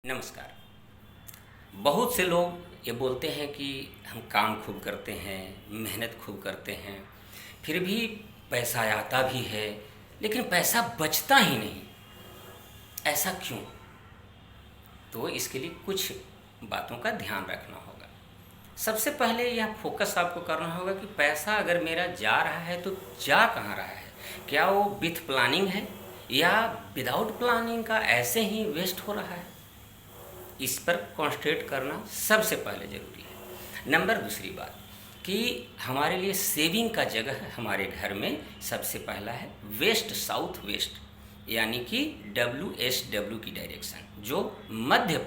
नमस्कार। बहुत से लोग ये बोलते हैं कि हम काम खूब करते हैं, मेहनत खूब करते हैं, फिर भी पैसा आता भी है, लेकिन पैसा बचता ही नहीं। ऐसा क्यों? तो इसके लिए कुछ बातों का ध्यान रखना होगा। सबसे पहले यह फोकस आपको करना होगा कि पैसा अगर मेरा जा रहा है तो जा कहाँ रहा है? क्या वो विथ प्लानिंग है या विदाउट प्लानिंग का ऐसे ही वेस्ट हो रहा है? इस पर कॉन्सेंट्रेट करना सबसे पहले ज़रूरी है। नंबर दूसरी बात कि हमारे लिए सेविंग का जगह हमारे घर में सबसे पहला है वेस्ट साउथ वेस्ट, यानी कि WSW की डायरेक्शन, जो मध्य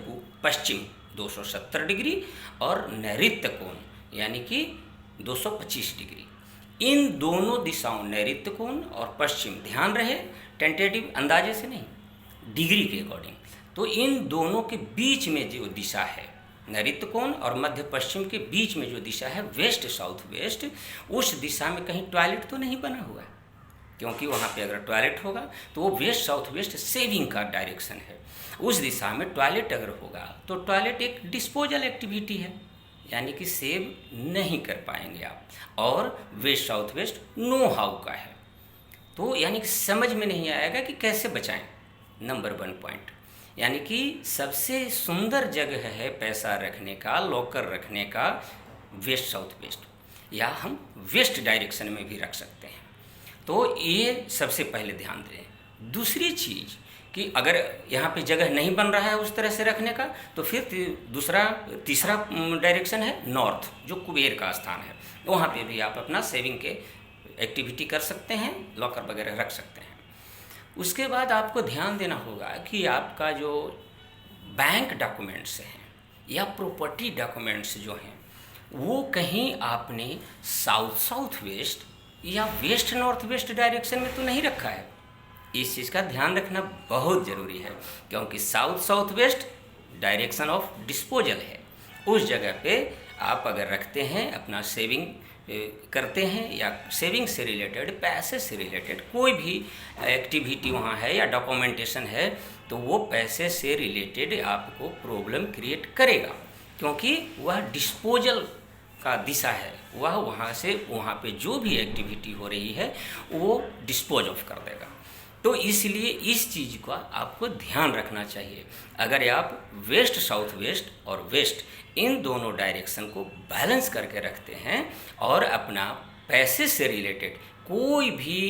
पश्चिम 270 डिग्री और नैऋत्य कोण यानी कि 225 डिग्री। इन दोनों दिशाओं नैऋत्य कोण और पश्चिम, ध्यान रहे टेंटेटिव अंदाजे से नहीं, डिग्री के अकॉर्डिंग। तो इन दोनों के बीच में जो दिशा है, नैऋत्य कोण और मध्य पश्चिम के बीच में जो दिशा है वेस्ट साउथ वेस्ट, उस दिशा में कहीं टॉयलेट तो नहीं बना हुआ है, क्योंकि वहाँ पे अगर टॉयलेट होगा तो वो वेस्ट साउथ वेस्ट सेविंग का डायरेक्शन है। उस दिशा में टॉयलेट अगर होगा तो टॉयलेट एक डिस्पोजल एक्टिविटी है, यानी कि सेव नहीं कर पाएंगे आप। और west south west know how का है, तो यानी कि समझ में नहीं आएगा कि कैसे बचाएं। नंबर 1 पॉइंट, यानी कि सबसे सुंदर जगह है पैसा रखने का, लॉकर रखने का, वेस्ट साउथ वेस्ट, या हम वेस्ट डायरेक्शन में भी रख सकते हैं। तो ये सबसे पहले ध्यान दें। दूसरी चीज़ कि अगर यहाँ पे जगह नहीं बन रहा है उस तरह से रखने का, तो फिर तीसरा डायरेक्शन है नॉर्थ, जो कुबेर का स्थान है। वहाँ पे भी आप अपना सेविंग के एक्टिविटी कर सकते हैं, लॉकर वगैरह रख सकते हैं। उसके बाद आपको ध्यान देना होगा कि आपका जो बैंक डॉक्यूमेंट्स हैं या प्रॉपर्टी डॉक्यूमेंट्स जो हैं, वो कहीं आपने साउथ वेस्ट या वेस्ट नॉर्थ वेस्ट डायरेक्शन में तो नहीं रखा है। इस चीज़ का ध्यान रखना बहुत ज़रूरी है, क्योंकि south west direction of disposal है। उस जगह पे आप अगर रखते हैं, अपना सेविंग करते हैं या सेविंग से रिलेटेड, पैसे से रिलेटेड कोई भी एक्टिविटी वहाँ है या डॉक्यूमेंटेशन है, तो वो पैसे से रिलेटेड आपको प्रॉब्लम क्रिएट करेगा, क्योंकि वह डिस्पोजल का दिशा है। वह वहाँ से वहाँ पे जो भी एक्टिविटी हो रही है वो डिस्पोज ऑफ कर देगा। तो इसलिए इस चीज़ का आपको ध्यान रखना चाहिए। अगर आप वेस्ट साउथ वेस्ट और वेस्ट इन दोनों डायरेक्शन को बैलेंस करके रखते हैं और अपना पैसे से रिलेटेड कोई भी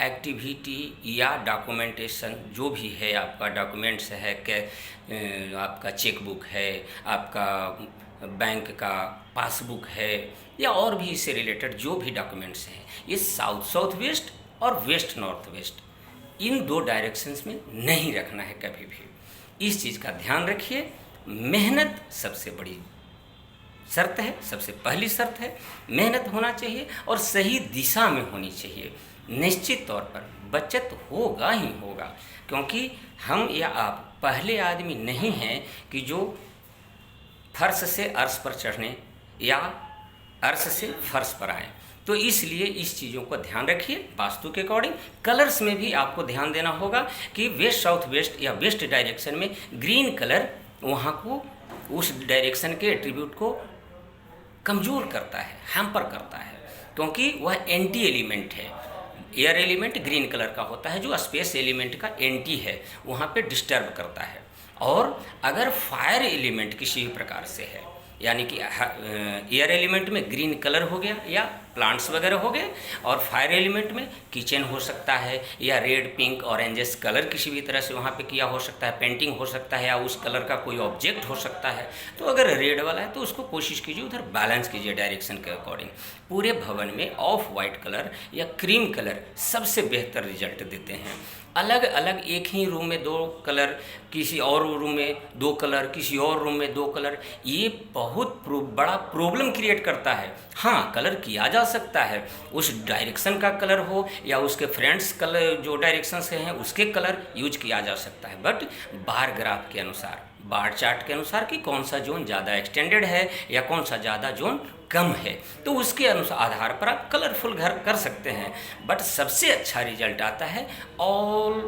एक्टिविटी या डॉक्यूमेंटेशन जो भी है, आपका डॉक्यूमेंट्स है कि आपका चेकबुक है, आपका बैंक का पासबुक है, या और भी इससे रिलेटेड जो भी डॉक्यूमेंट्स हैं, ये साउथ वेस्ट और वेस्ट नॉर्थ वेस्ट इन दो डायरेक्शंस में नहीं रखना है कभी भी। इस चीज़ का ध्यान रखिए। मेहनत सबसे बड़ी शर्त है, सबसे पहली शर्त है मेहनत होना चाहिए और सही दिशा में होनी चाहिए। निश्चित तौर पर बचत होगा ही होगा, क्योंकि हम या आप पहले आदमी नहीं हैं कि जो फर्श से अर्श पर चढ़ने या अर्श से फर्श पर आए। तो इसलिए इस चीज़ों को ध्यान रखिए। वास्तु के अकॉर्डिंग कलर्स में भी आपको ध्यान देना होगा कि वेस्ट साउथ वेस्ट या वेस्ट डायरेक्शन में ग्रीन कलर वहाँ को, उस डायरेक्शन के एट्रीब्यूट को कमज़ोर करता है, हैम्पर करता है, क्योंकि वह एंटी एलिमेंट है। एयर एलिमेंट ग्रीन कलर का होता है, जो स्पेस एलिमेंट का एंटी है, वहाँ पे डिस्टर्ब करता है। और अगर फायर एलिमेंट किसी भी प्रकार से है, यानी कि एयर एलिमेंट में ग्रीन कलर हो गया या प्लांट्स वगैरह हो गए, और फायर एलिमेंट में किचन हो सकता है या रेड पिंक ऑरेंजेस कलर किसी भी तरह से वहाँ पे किया हो सकता है, पेंटिंग हो सकता है, या उस कलर का कोई ऑब्जेक्ट हो सकता है। तो अगर रेड वाला है तो उसको कोशिश कीजिए उधर बैलेंस कीजिए डायरेक्शन के अकॉर्डिंग। पूरे भवन में ऑफ वाइट कलर या क्रीम कलर सबसे बेहतर रिजल्ट देते हैं। अलग अलग एक ही रूम में 2 कलर, किसी और रूम में 2 कलर, किसी और रूम में 2 कलर, ये बहुत बड़ा प्रॉब्लम क्रिएट करता है। हाँ, कलर किया जा सकता है, उस डायरेक्शन का कलर हो या उसके फ्रेंड्स कलर जो डायरेक्शन से हैं उसके कलर यूज किया जा सकता है, बट बार ग्राफ के अनुसार, बार चार्ट के अनुसार कि कौन सा जोन ज़्यादा एक्सटेंडेड है या कौन सा ज़्यादा जोन कम है, तो उसके अनुसार आधार पर आप कलरफुल घर कर सकते हैं। बट सबसे अच्छा रिजल्ट आता है ऑल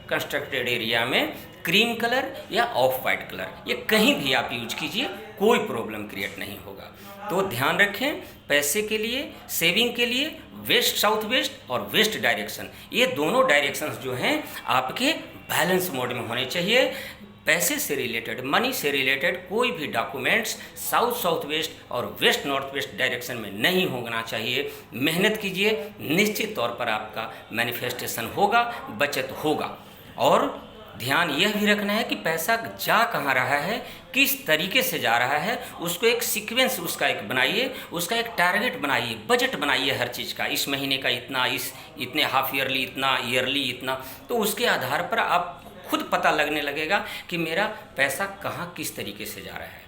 कंस्ट्रक्टेड एरिया में क्रीम कलर या ऑफ वाइट कलर, ये कहीं भी आप यूज कीजिए, कोई प्रॉब्लम क्रिएट नहीं होगा। तो ध्यान रखें, पैसे के लिए, सेविंग के लिए वेस्ट साउथ वेस्ट और वेस्ट डायरेक्शन, ये दोनों डायरेक्शंस जो हैं आपके बैलेंस मोड में होने चाहिए। पैसे से रिलेटेड, मनी से रिलेटेड कोई भी डॉक्यूमेंट्स साउथ साउथ वेस्ट और वेस्ट नॉर्थ वेस्ट डायरेक्शन में नहीं होना चाहिए। मेहनत कीजिए, निश्चित तौर पर आपका मैनिफेस्टेशन होगा, बचत होगा। और ध्यान यह भी रखना है कि पैसा जा कहाँ रहा है, किस तरीके से जा रहा है, उसको एक सीक्वेंस उसका एक बनाइए, उसका एक टारगेट बनाइए, बजट बनाइए हर चीज़ का, इस महीने का इतना, इस इतने हाफ ईयरली इतना, ईयरली इतना। तो उसके आधार पर आप खुद पता लगने लगेगा कि मेरा पैसा कहाँ किस तरीके से जा रहा है।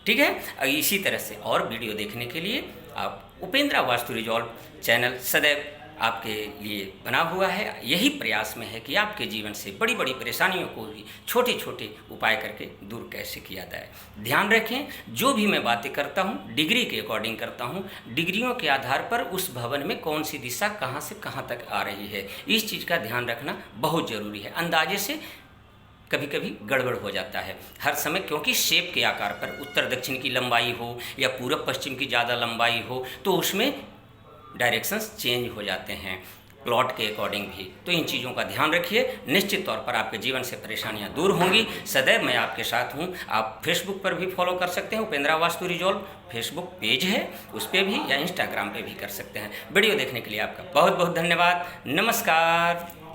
ठीक है, इसी तरह से और वीडियो देखने के लिए आप उपेंद्रा वास्तु रिजॉल्व चैनल सदैव आपके लिए बना हुआ है। यही प्रयास में है कि आपके जीवन से बड़ी बड़ी परेशानियों को भी छोटे छोटे उपाय करके दूर कैसे किया जाए। ध्यान रखें, जो भी मैं बातें करता हूँ डिग्री के अकॉर्डिंग करता हूँ, डिग्रियों के आधार पर उस भवन में कौन सी दिशा कहाँ से कहाँ तक आ रही है, इस चीज़ का ध्यान रखना बहुत ज़रूरी है। अंदाजे से कभी कभी गड़बड़ हो जाता है हर समय, क्योंकि शेप के आकार पर उत्तर दक्षिण की लंबाई हो या पूरब पश्चिम की ज़्यादा लंबाई हो तो उसमें डायरेक्शंस चेंज हो जाते हैं प्लॉट के अकॉर्डिंग भी। तो इन चीज़ों का ध्यान रखिए, निश्चित तौर पर आपके जीवन से परेशानियां दूर होंगी। सदैव मैं आपके साथ हूं। आप फेसबुक पर भी फॉलो कर सकते हैं, Upendra vastu resolve Facebook page है, उस पर भी या इंस्टाग्राम पे भी कर सकते हैं। वीडियो देखने के लिए आपका बहुत बहुत धन्यवाद। नमस्कार।